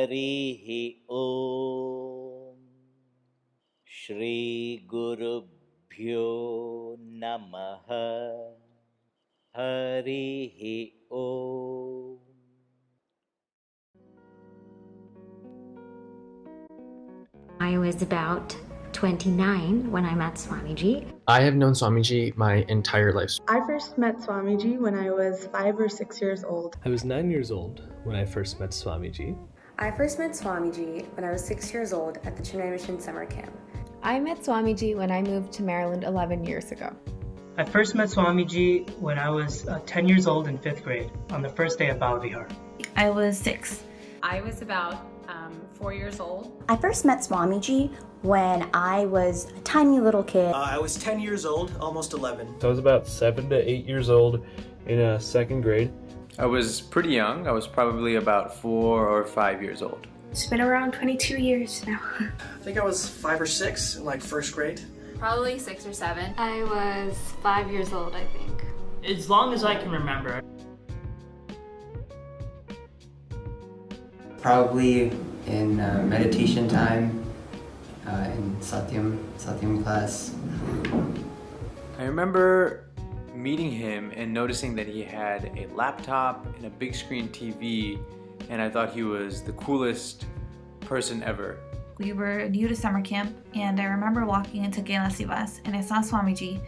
Harihi Om. Shri Gurubhyo Namaha. Harihi Om. I was about 29 when I met Swamiji. I have known Swamiji my entire life. I first met Swamiji when I was 5 or 6 years old. I was 9 years old when I first met Swamiji. I first met Swamiji when I was 6 years old at the Chinmaya Mission summer camp. I met Swamiji when I moved to Maryland 11 years ago. I first met Swamiji when I was 10 years old in 5th grade on the first day of Balavihar. I was 6. I was about 4 years old. I first met Swamiji when I was a tiny little kid. I was 10 years old, almost 11. So I was about 7 to 8 years old in 2nd grade. I was pretty young. I was probably about 4 or 5 years old. It's been around 22 years now. I think I was 5 or 6 in like 1st grade. Probably 6 or 7. I was 5 years old, I think. As long as I can remember. Probably in meditation time, in Satyam class. I remember meeting him and noticing that he had a laptop and a big screen TV, and I thought he was the coolest person ever. We were new to summer camp, and I remember walking into Sivas, and I saw Swamiji.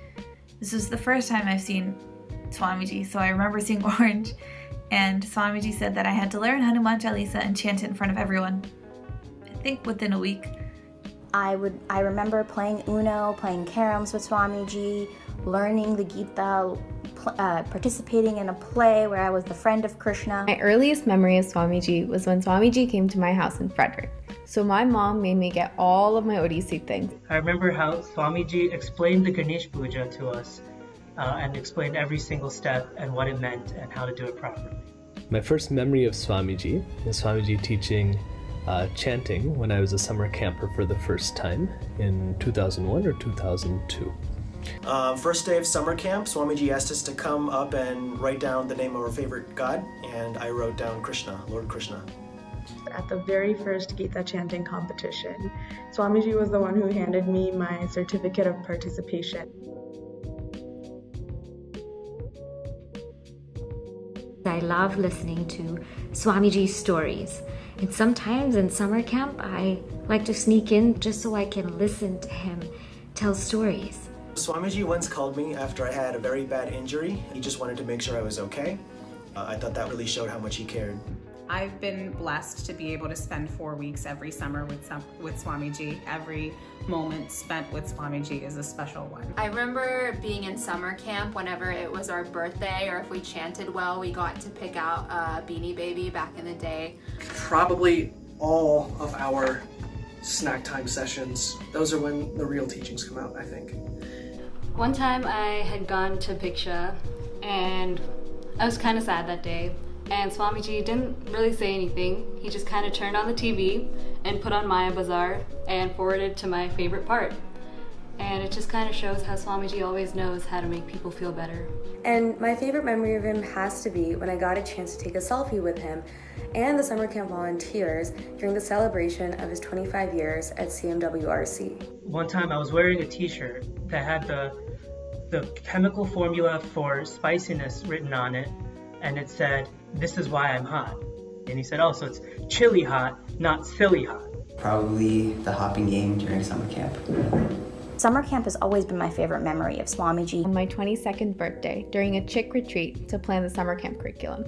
This was the first time I've seen Swamiji, so I remember seeing orange, and Swamiji said that I had to learn Hanuman Chalisa and chant it in front of everyone. I think within a week. I remember playing Uno, playing caroms with Swamiji, learning the Gita, participating in a play where I was the friend of Krishna. My earliest memory of Swamiji was when Swamiji came to my house in Frederick. So my mom made me get all of my Odissi things. I remember how Swamiji explained the Ganesh Puja to us and explained every single step and what it meant and how to do it properly. My first memory of Swamiji is Swamiji teaching chanting when I was a summer camper for the first time in 2001 or 2002. First day of summer camp, Swamiji asked us to come up and write down the name of our favorite god, and I wrote down Krishna, Lord Krishna. At the very first Gita chanting competition, Swamiji was the one who handed me my certificate of participation. I love listening to Swamiji's stories. And sometimes in summer camp, I like to sneak in just so I can listen to him tell stories. Swamiji once called me after I had a very bad injury. He just wanted to make sure I was okay. I thought that really showed how much he cared. I've been blessed to be able to spend 4 weeks every summer with Swamiji. Every moment spent with Swamiji is a special one. I remember being in summer camp whenever it was our birthday, or if we chanted well, we got to pick out a Beanie Baby back in the day. Probably all of our snack time sessions, those are when the real teachings come out, I think. One time I had gone to Bhiksha and I was kind of sad that day. And Swamiji didn't really say anything. He just kind of turned on the TV and put on Maya Bazaar and forwarded to my favorite part. And it just kind of shows how Swamiji always knows how to make people feel better. And my favorite memory of him has to be when I got a chance to take a selfie with him and the summer camp volunteers during the celebration of his 25 years at CMWRC. One time I was wearing a t-shirt that had the chemical formula for spiciness written on it, and it said, "This is why I'm hot." And he said, "Oh, so it's chili hot, not silly hot." Probably the hopping game during summer camp. Summer camp has always been my favorite memory of Swamiji. On my 22nd birthday, during a CHYK retreat to plan the summer camp curriculum.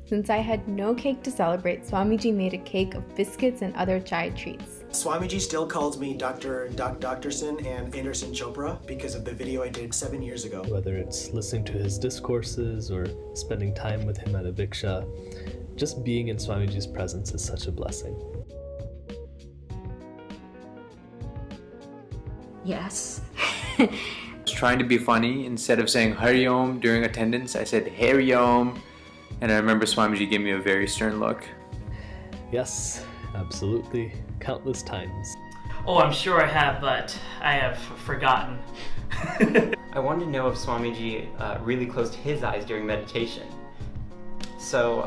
Since I had no cake to celebrate, Swamiji made a cake of biscuits and other chai treats. Swamiji still calls me Doctorson and Anderson Chopra because of the video I did 7 years ago. Whether it's listening to his discourses or spending time with him at a Bhiksha, just being in Swamiji's presence is such a blessing. Yes. I was trying to be funny. Instead of saying Hari Om during attendance, I said Hari Om. And I remember Swamiji gave me a very stern look. Yes, absolutely. Countless times. Oh, I'm sure I have, but I have forgotten. I wanted to know if Swamiji really closed his eyes during meditation. So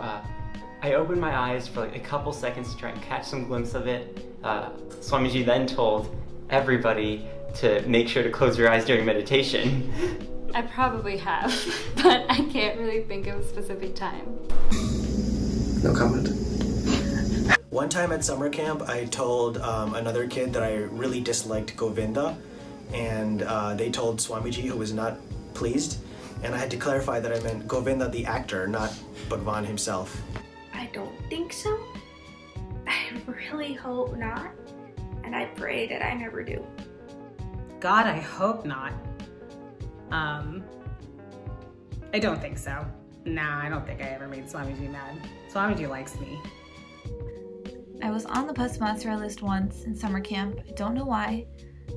I opened my eyes for like a couple seconds to try and catch some glimpse of it. Swamiji then told everybody to make sure to close your eyes during meditation. I probably have, but I can't really think of a specific time. No comment. One time at summer camp, I told another kid that I really disliked Govinda, and they told Swamiji, who was not pleased, and I had to clarify that I meant Govinda the actor, not Bhagwan himself. I don't think so. I really hope not, and I pray that I never do. God, I hope not. I don't think so. Nah, I don't think I ever made Swamiji mad. Swamiji likes me. I was on the bus master list once in summer camp. I don't know why,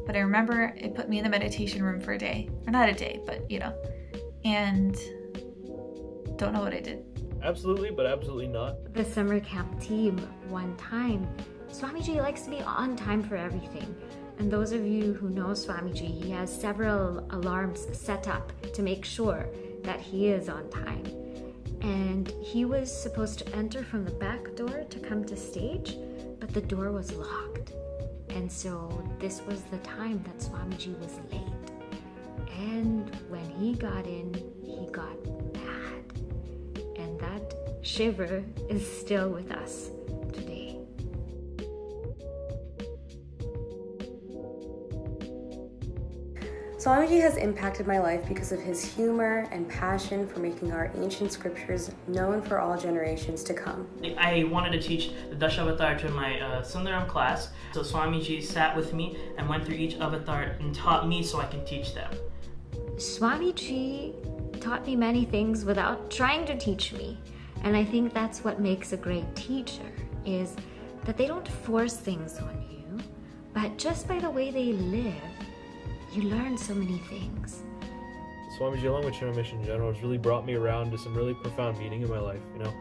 but I remember it put me in the meditation room for a day. Or not a day, but you know. And don't know what I did. Absolutely, but absolutely not. The summer camp team, one time, Swamiji likes to be on time for everything. And those of you who know Swamiji, he has several alarms set up to make sure that he is on time. And he was supposed to enter from the back door to come to stage, but the door was locked. And so this was the time that Swamiji was late. And when he got in, he got mad. And that shiver is still with us today. Swamiji has impacted my life because of his humor and passion for making our ancient scriptures known for all generations to come. I wanted to teach the Dashavatar to my Sundaram class, so Swamiji sat with me and went through each avatar and taught me so I can teach them. Swamiji taught me many things without trying to teach me. And I think that's what makes a great teacher, is that they don't force things on you, but just by the way they live, you learn so many things. Swamiji, along with Chinmaya Mission in general, has really brought me around to some really profound meaning in my life, you know,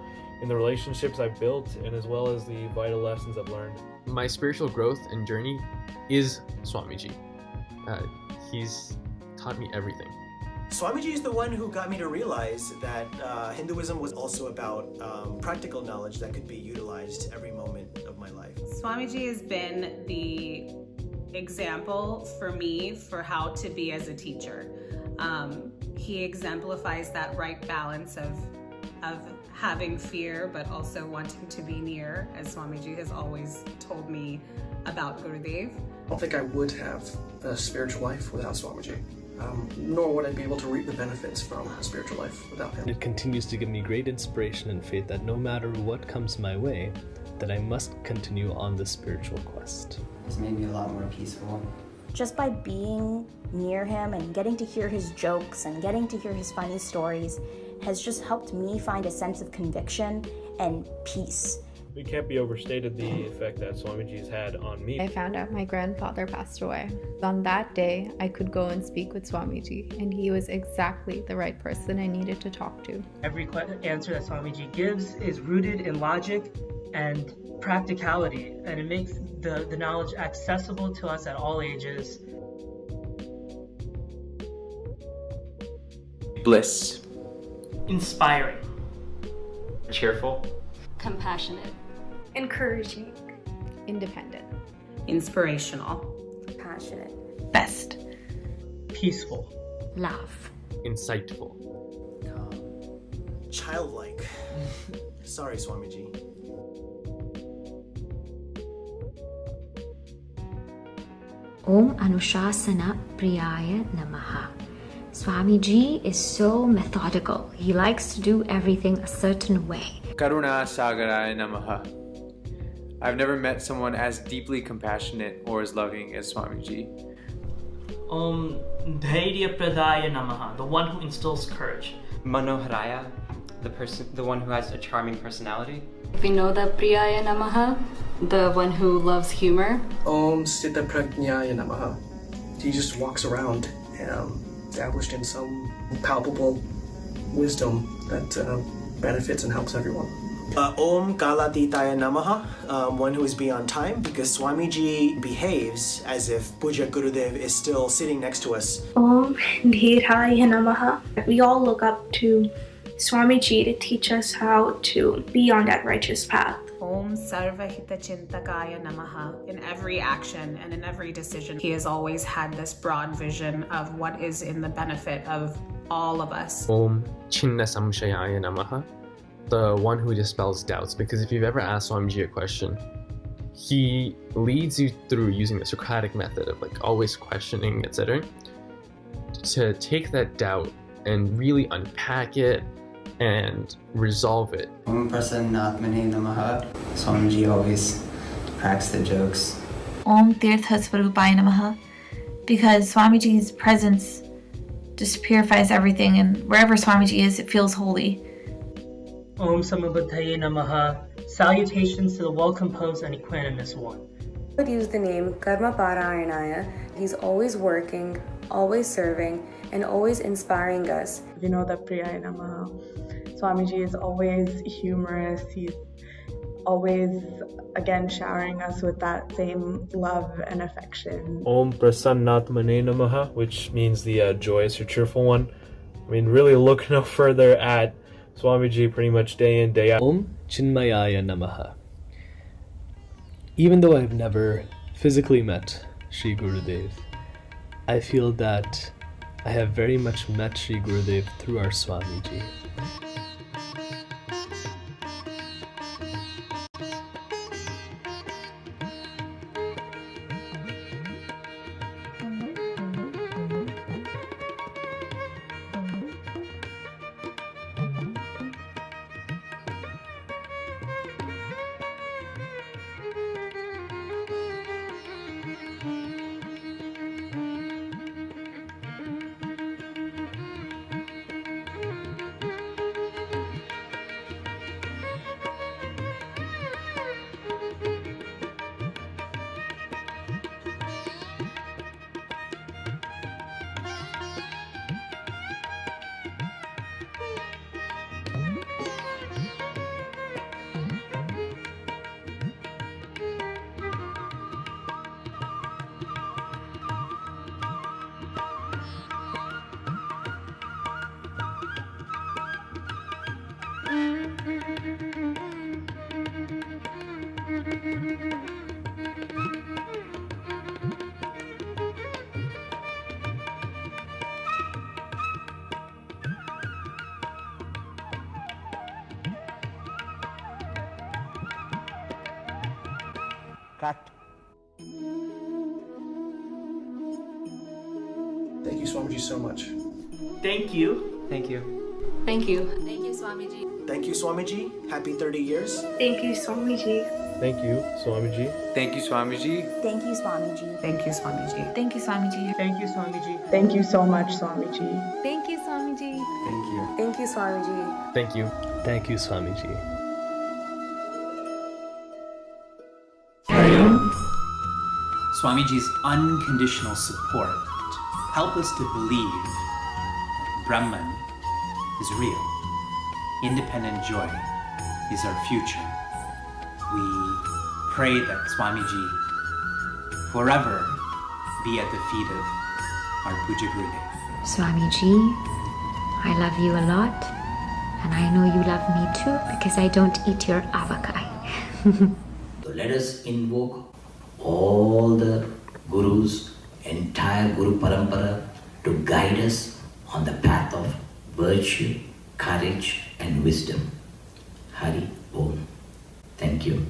in the relationships I've built and as well as the vital lessons I've learned. My spiritual growth and journey is Swamiji. He's taught me everything. Swamiji is the one who got me to realize that Hinduism was also about practical knowledge that could be utilized every moment of my life. Swamiji has been the example for me for how to be as a teacher. He exemplifies that right balance of having fear but also wanting to be near, as Swamiji has always told me about Gurudev. I don't think I would have a spiritual life without Swamiji, nor would I be able to reap the benefits from a spiritual life without him. It continues to give me great inspiration and faith that no matter what comes my way, that I must continue on this spiritual quest. It's made me a lot more peaceful. Just by being near him and getting to hear his jokes and getting to hear his funny stories has just helped me find a sense of conviction and peace. It can't be overstated the effect that Swamiji has had on me. I found out my grandfather passed away. On that day, I could go and speak with Swamiji, and he was exactly the right person I needed to talk to. Every answer that Swamiji gives is rooted in logic and practicality, and it makes the knowledge accessible to us at all ages. Bliss. Inspiring. Cheerful. Compassionate. Encouraging. Independent. Inspirational. Passionate. Best. Peaceful. Love. Insightful. Childlike. Sorry, Swamiji. Om Anushasana Priyaya Namaha. Swamiji is so methodical. He likes to do everything a certain way. Karuna Sagaraya Namaha. I've never met someone as deeply compassionate or as loving as Swamiji. Om Dhairya Pradaya Namaha, the one who instills courage. Manoharaya, the one who has a charming personality. Vinoda Priyaya Namaha, the one who loves humor. Om Sthita Prajnaya Namaha. He just walks around established in some palpable wisdom that benefits and helps everyone. Om Kalatitaya Namaha, one who is beyond time, because Swamiji behaves as if Pujya Gurudev is still sitting next to us. Om Dheeraya Namaha. We all look up to Swamiji to teach us how to be on that righteous path. Om Sarvahita Chintakaya Namaha. In every action and in every decision, he has always had this broad vision of what is in the benefit of all of us. Om Chinna Samshayaya Namaha, the one who dispels doubts. Because if you've ever asked Swamiji a question, he leads you through using the Socratic method of like always questioning, etc., to take that doubt and really unpack it and resolve it. Om Prasannatmane Namaha. Swamiji always cracks the jokes. Om Tirthasvarupaya Namaha, because Swamiji's presence just purifies everything, and wherever Swamiji is, it feels holy. Om Samabhataye Namaha. Salutations to the well-composed and equanimous one. I would use the name Karma Parayanaya. He's always working, always serving, and always inspiring us. Vinoda Priyaya Namaha. Swamiji is always humorous. He's always, again, showering us with that same love and affection. Om Prasannatmane Namaha, which means the joyous or cheerful one. I mean, really look no further at Swamiji pretty much day in, day out. Om Chinmaya Namaha. Even though I've never physically met Sri Gurudev, I feel that I have very much met Sri Gurudev through our Swamiji. Cut. Thank you, Swamiji, so much. Thank you. Thank you. Thank you. Thank you, Swamiji. Thank you, Swamiji. Happy 30 years. Thank you, Swamiji. Thank you, Swamiji. Thank you, Swamiji. Thank you, Swamiji. Thank you, Swamiji. Thank you, Swamiji. Thank you, Swamiji. Thank you so much, Swamiji. Thank you, Swamiji. Thank you. Thank you, Swamiji. Thank you. Thank you, Swamiji. Swamiji's unconditional support help us to believe Brahman is real. Independent joy is our future. We pray that Swamiji forever be at the feet of our Pujya Gurudev. Swamiji, I love you a lot, and I know you love me too because I don't eat your avakai. So let us invoke all the gurus, entire Guru Parampara, to guide us on the path of virtue, courage and wisdom. Hari Om. Thank you.